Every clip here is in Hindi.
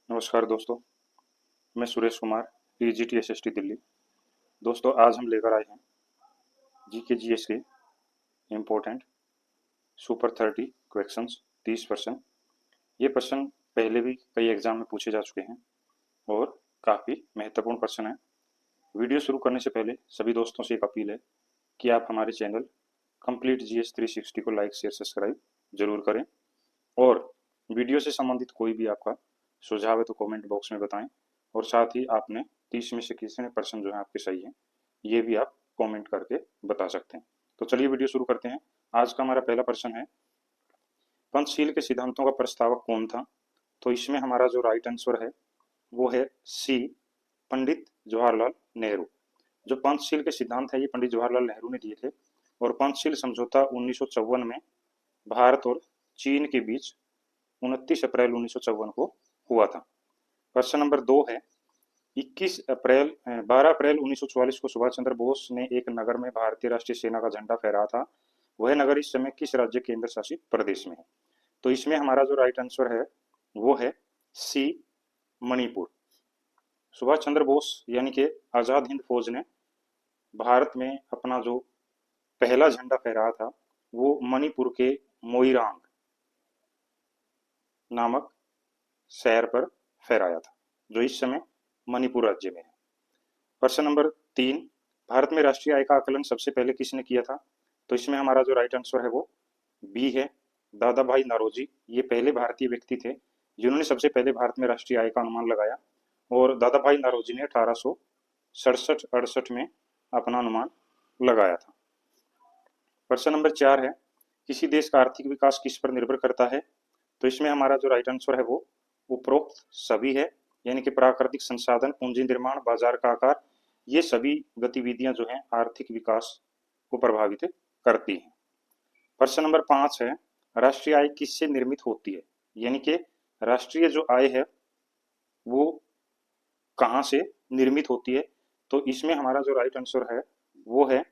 नमस्कार दोस्तों। मैं सुरेश कुमार, टीजीटी एसएसटी दिल्ली। दोस्तों, आज हम लेकर आए हैं जीके जीएस के इम्पोर्टेंट सुपर 30 क्वेश्चंस 30%। ये प्रश्न पहले भी कई एग्जाम में पूछे जा चुके हैं और काफ़ी महत्वपूर्ण प्रश्न है। वीडियो शुरू करने से पहले सभी दोस्तों से एक अपील है कि आप हमारे चैनल कंप्लीट जीएस 360 को लाइक शेयर सब्सक्राइब जरूर करें और वीडियो से संबंधित कोई भी आपका सुझाव है तो कमेंट बॉक्स में बताएं और साथ ही आपने 30 में से कितने प्रश्न जो है आपके सही हैं ये भी आप कमेंट करके बता सकते हैं। तो चलिए वीडियो शुरू करते हैं। आज का हमारा पहला प्रश्न है, पंचशील के सिद्धांतों का प्रस्तावक कौन था? तो इसमें हमारा जो राइट आंसर है वो है सी, पंडित जवाहरलाल नेहरू। जो पंचशील के सिद्धांत है ये पंडित जवाहरलाल नेहरू ने दिए थे और पंचशील समझौता 1954 में भारत और चीन के बीच 29 अप्रैल 1954 को हुआ था। प्रश्न नंबर 2 है, 12 अप्रैल 1944 को सुभाष चंद्र बोस ने एक नगर में भारतीय राष्ट्रीय सेना का झंडा फहराया था। वह नगर इस समय किस राज्य केंद्र शासित प्रदेश में है? तो इसमें हमारा जो राइट आंसर है वो है सी, मणिपुर। सुभाष चंद्र बोस यानी कि आजाद हिंद फौज ने भारत में अपना जो पहला झंडा फहराया था वो मणिपुर के मोइरांग नामक शहर पर फहराया था, जो इस समय मणिपुर राज्य में है। प्रश्न नंबर 3, भारत में राष्ट्रीय आय का आकलन सबसे पहले किसने किया था? तो इसमें हमारा जो राइट आंसर है वो बी है, दादा भाई नौरोजी। ये पहले भारतीय व्यक्ति थे जिन्होंने सबसे पहले भारत में राष्ट्रीय आय का अनुमान लगाया और दादा भाई नौरोजी ने 1867-68 में अपना अनुमान लगाया था। प्रश्न नंबर 4 है, किसी देश का आर्थिक विकास किस पर निर्भर करता है? तो इसमें हमारा जो राइट आंसर है वो उपरोक्त सभी है, यानी कि प्राकृतिक संसाधन, पूंजी निर्माण, बाजार का आकार, ये सभी गतिविधियां जो हैं आर्थिक विकास को प्रभावित करती हैं। प्रश्न नंबर 5 है, राष्ट्रीय आय किससे निर्मित होती है? यानी कि राष्ट्रीय जो आय है वो कहाँ से निर्मित होती है? तो इसमें हमारा जो राइट आंसर है वो है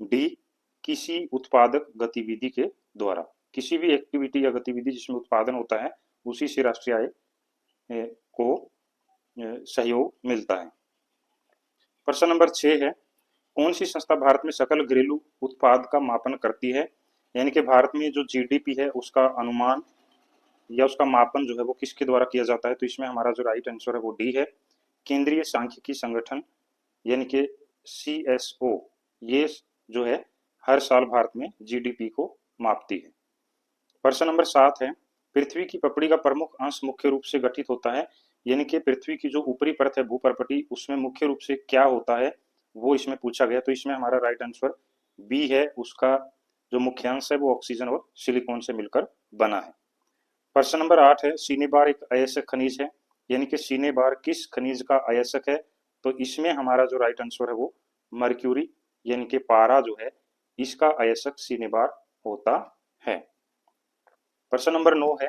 डी, किसी उत्पादक गतिविधि के द्वारा। किसी भी एक्टिविटी या गतिविधि जिसमें उत्पादन होता है उसी से राष्ट्रीय आय को सहयोग मिलता है। प्रश्न नंबर 6 है, कौन सी संस्था भारत में सकल घरेलू उत्पाद का मापन करती है? यानी कि भारत में जो जीडीपी है उसका अनुमान या उसका मापन जो है वो किसके द्वारा किया जाता है? तो इसमें हमारा जो राइट आंसर है वो डी है, केंद्रीय सांख्यिकी संगठन यानी कि सीएसओ। ये जो है हर साल भारत में जीडीपी को मापती है। प्रश्न नंबर 7 है, पृथ्वी की पपड़ी का प्रमुख अंश मुख्य रूप से गठित होता है, यानी कि पृथ्वी की जो ऊपरी परत है भूपर्पटी उसमें मुख्य रूप से क्या होता है वो इसमें पूछा गया। तो इसमें हमारा राइट आंसर बी है, उसका जो मुख्यांश है वो ऑक्सीजन और सिलिकॉन से मिलकर बना है। प्रश्न नंबर 8 है, सीने बार एक अयस्क खनिज है, यानी कि सीने बार किस खनिज का अयस्क है? तो इसमें हमारा जो राइट आंसर है वो मर्क्यूरी यानी कि पारा जो है इसका अयस्क सीने बार होता है। प्रश्न नंबर 9 है,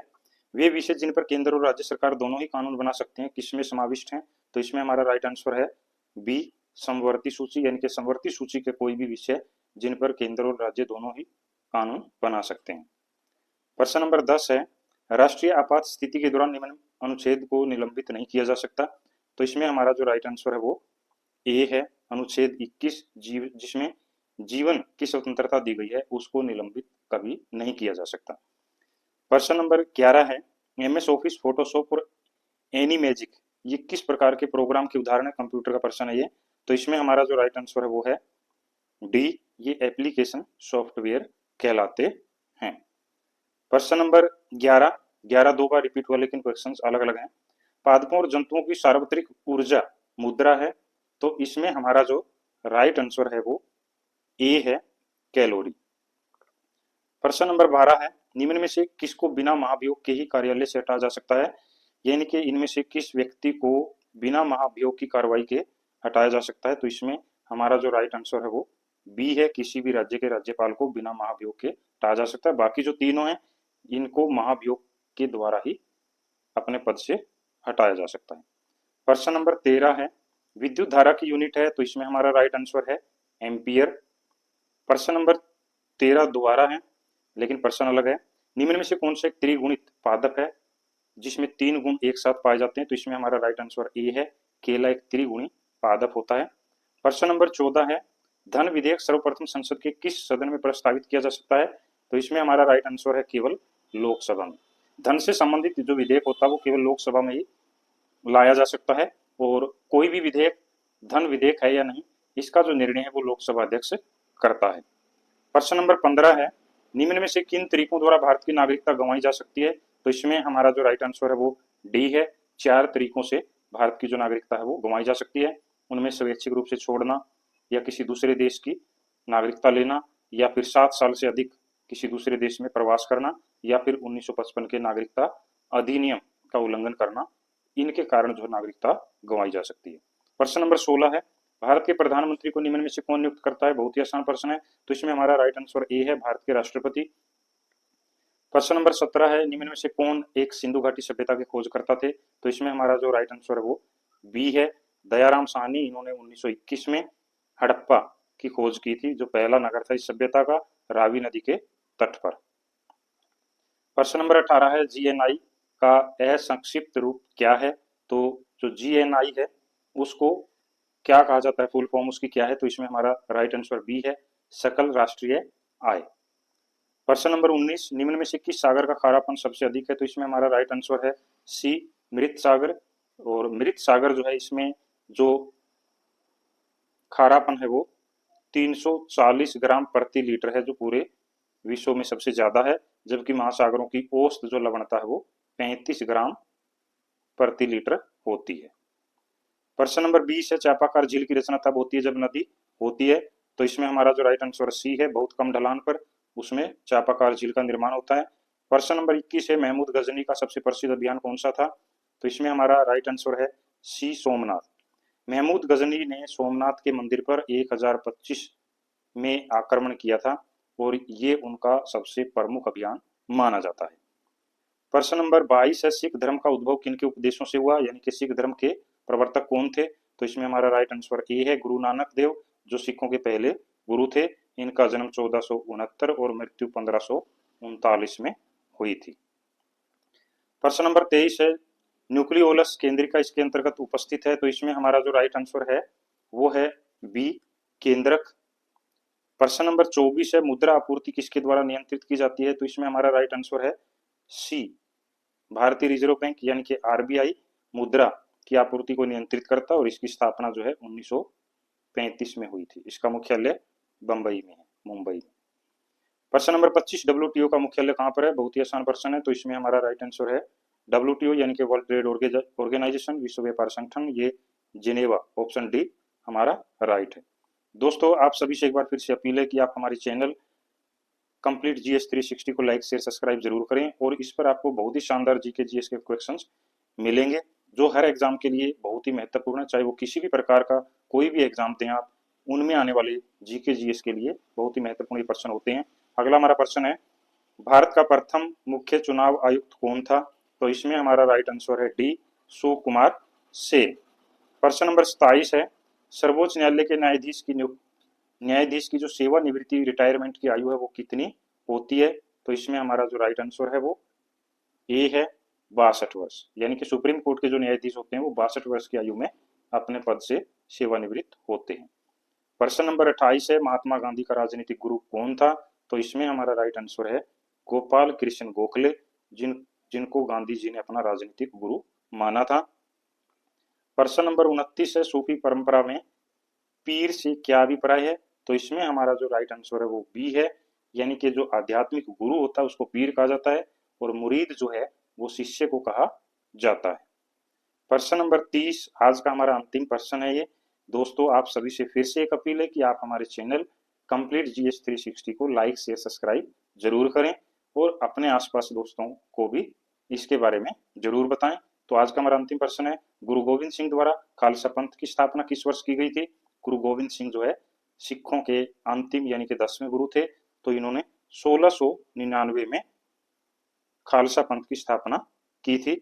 वे विषय जिन पर केंद्र और राज्य सरकार दोनों ही कानून बना सकते हैं किसमें समाविष्ट हैं? तो इसमें हमारा राइट आंसर है बी, समवर्ती सूची, यानी कि समवर्ती सूची के कोई भी विषय जिन पर केंद्र और राज्य दोनों ही कानून बना सकते हैं। प्रश्न नंबर 10 है, राष्ट्रीय आपात स्थिति के दौरान निम्न अनुच्छेद को निलंबित नहीं किया जा सकता। तो इसमें हमारा जो राइट आंसर है वो ए है, अनुच्छेद 21, जिसमें जीवन की स्वतंत्रता दी गई है उसको निलंबित कभी नहीं किया जा सकता। प्रश्न नंबर 11 है, एमएस ऑफिस, फोटोशॉप और एनी मैजिक ये किस प्रकार के प्रोग्राम के उदाहरण है? कंप्यूटर का प्रश्न है ये। तो इसमें हमारा जो राइट आंसर है वो है डी, ये एप्लीकेशन सॉफ्टवेयर कहलाते हैं। प्रश्न नंबर 11, 11 दो बार रिपीट हुआ लेकिन क्वेश्चंस अलग अलग हैं। पादपों और जंतुओं की सार्वत्रिक ऊर्जा मुद्रा है, तो इसमें हमारा जो राइट आंसर है वो ए है, कैलोरी। प्रश्न नंबर 12 है, निम्न में से किसको बिना महाभियोग के ही कार्यालय से हटाया जा सकता है? यानी कि इनमें से किस व्यक्ति को बिना महाभियोग की कार्रवाई के हटाया जा सकता है? तो इसमें हमारा जो राइट आंसर है वो बी है, किसी भी राज्य के राज्यपाल को बिना महाभियोग के हटाया जा सकता है। बाकी जो तीनों हैं इनको महाभियोग के द्वारा ही अपने पद से हटाया जा सकता है। प्रश्न नंबर 13 है, विद्युत धारा की यूनिट है, तो इसमें हमारा राइट आंसर है एम्पियर। प्रश्न नंबर 13 दोबारा है लेकिन प्रश्न अलग है, निम्न में से कौन सा एक त्रिगुणित पादप है? जिसमें 3 गुण एक साथ पाए जाते हैं, तो इसमें हमारा राइट आंसर ए है, केला एक त्रिगुणी पादप होता है। प्रश्न नंबर 14 है, धन विधेयक सर्वप्रथम संसद के किस सदन में प्रस्तावित किया जा सकता है? तो इसमें हमारा राइट आंसर है केवल लोकसभा में। धन से संबंधित जो विधेयक होता है वो केवल लोकसभा में ही लाया जा सकता है, और कोई भी विधेयक धन विधेयक है या नहीं, इसका जो निर्णय है वो लोकसभा अध्यक्ष करता है। प्रश्न नंबर 15 है, निम्न में से किन तरीकों द्वारा भारत की नागरिकता गंवाई जा सकती है? तो इसमें हमारा जो राइट आंसर है वो डी है। 4 तरीकों से भारत की जो नागरिकता है वो गंवाई जा सकती है। उनमें स्वैच्छिक रूप से छोड़ना, या किसी दूसरे देश की नागरिकता लेना, या फिर 7 साल से अधिक किसी दूसरे देश में प्रवास करना, या फिर 1955 के नागरिकता अधिनियम का उल्लंघन करना। इनके कारण जो नागरिकता गंवाई जा सकती है। प्रश्न नंबर 16 है, भारत के प्रधानमंत्री को निम्न में से कौन नियुक्त करता है? बहुत ही आसान प्रश्न है, तो इसमें हमारा राइट आंसर ए है, भारत के राष्ट्रपति। प्रश्न नंबर 17 है, निम्न में से कौन एक सिंधु घाटी सभ्यता के खोजकर्ता थे? तो इसमें हमारा जो राइट आंसर है वो बी है, दयाराम साहनी। इन्होंने 1921 में हड़प्पा की खोज की थी, जो पहला नगर था इस सभ्यता का, रावी नदी के तट पर। प्रश्न नंबर 18 है, जीएनआई का असंक्षिप्त रूप क्या है? तो जो जीएनआई है उसको क्या कहा जाता है, फुल फॉर्म उसकी क्या है? तो इसमें हमारा राइट आंसर बी है, सकल राष्ट्रीय आय। प्रश्न नंबर 19, निम्न में से किस सागर का खारापन सबसे अधिक है? तो इसमें हमारा राइट आंसर है सी, मृत सागर। और मृत सागर जो है, इसमें जो खारापन है वो 340 ग्राम प्रति लीटर है, जो पूरे विश्व में सबसे ज्यादा है। जबकि महासागरों की औसत जो लवणता है वो 35 ग्राम प्रति लीटर होती है। प्रश्न नंबर 20 है, चापाकार झील की रचना तब होती है जब नदी होती है। तो इसमें हमारा जो राइट आंसर सी है, बहुत कम ढलान पर उसमें चापाकार झील का निर्माण होता है। प्रश्न नंबर 21 है, महमूद गजनी का सबसे प्रसिद्ध अभियान कौन सा था? तो इसमें हमारा राइट आंसर है सी, सोमनाथ। महमूद गजनी ने सोमनाथ के मंदिर पर 1025 में आक्रमण किया था, और ये उनका सबसे प्रमुख अभियान माना जाता है। प्रश्न नंबर 22 है, सिख धर्म का उद्भव किनके उपदेशों से हुआ, यानी कि सिख धर्म के प्रवर्तक कौन थे? तो इसमें हमारा राइट आंसर ए है, गुरु नानक देव, जो सिखों के पहले गुरु थे। इनका जन्म 1469 और मृत्यु 1539 में हुई थी। प्रश्न नंबर 23 है, न्यूक्लियोलस केंद्रिका इसके अंतर्गत उपस्थित है। तो इसमें हमारा जो राइट आंसर है वो है बी, केंद्रक। प्रश्न नंबर 24 है, मुद्रा आपूर्ति किसके द्वारा नियंत्रित की जाती है? तो इसमें हमारा राइट आंसर है सी, भारतीय रिजर्व बैंक यानी कि आरबीआई मुद्रा की आपूर्ति को नियंत्रित करता है, और इसकी स्थापना जो है 1935 में हुई थी। इसका मुख्यालय बंबई में है, मुंबई में। प्रश्न नंबर 25, डब्ल्यूटीओ का मुख्यालय कहां पर है? बहुत ही आसान प्रश्न है, तो इसमें हमारा राइट आंसर है डब्ल्यूटीओ यानी कि वर्ल्ड ट्रेड ऑर्गेनाइजेशन, विश्व व्यापार संगठन, ये जिनेवा, ऑप्शन डी हमारा राइट है। दोस्तों, आप सभी से एक बार फिर से अपील है कि आप हमारे चैनल कंप्लीट जीएस 360 को लाइक शेयर सब्सक्राइब जरूर करें, और इस पर आपको बहुत ही शानदार जीके जीएस के क्वेश्चंस मिलेंगे, जो हर एग्जाम के लिए बहुत ही महत्वपूर्ण है। चाहे वो किसी भी प्रकार का कोई भी एग्जाम दें आप, उनमें आने वाले जीके जीएस के लिए बहुत ही महत्वपूर्ण प्रश्न होते हैं। अगला हमारा प्रश्न है, भारत का प्रथम मुख्य चुनाव आयुक्त कौन था? तो इसमें हमारा राइट आंसर है डी, सुकुमार सेन। प्रश्न नंबर 27 है, सर्वोच्च न्यायालय के न्यायाधीश की जो सेवानिवृत्ति रिटायरमेंट की आयु है वो कितनी होती है? तो इसमें हमारा जो राइट आंसर है वो ए है, 62 वर्ष। यानी कि सुप्रीम कोर्ट के जो न्यायाधीश होते हैं वो 62 वर्ष की आयु में अपने पद से सेवानिवृत्त होते हैं। प्रश्न नंबर 28 है, महात्मा गांधी का राजनीतिक गुरु कौन था? तो इसमें हमारा राइट आंसर है गोपाल कृष्ण गोखले, जिनको गांधी जी ने अपना राजनीतिक गुरु माना था। प्रश्न नंबर 29 है, सूफी परंपरा में पीर से क्या अभिप्राय है? तो इसमें हमारा जो राइट आंसर है वो बी है, यानी कि जो आध्यात्मिक गुरु होता है उसको पीर कहा जाता है, और मुरीद जो है वो शिष्य को कहा जाता है। प्रश्न नंबर 30 आज का हमारा अंतिम प्रश्न है ये। दोस्तों, आप सभी से फिर से एक अपील है कि आप हमारे चैनल कंप्लीट जीएस 360 को लाइक शेयर सब्सक्राइब जरूर करें, और अपने आसपास दोस्तों को भी इसके बारे में जरूर बताएं। तो आज का हमारा अंतिम प्रश्न है, गुरु गोविंद सिंह द्वारा खालसा पंथ की स्थापना किस वर्ष की गई थी? गुरु गोविंद सिंह जो है सिखों के अंतिम यानी कि 10वें गुरु थे, तो इन्होंने 1699 में खालसा पंथ की स्थापना की थी।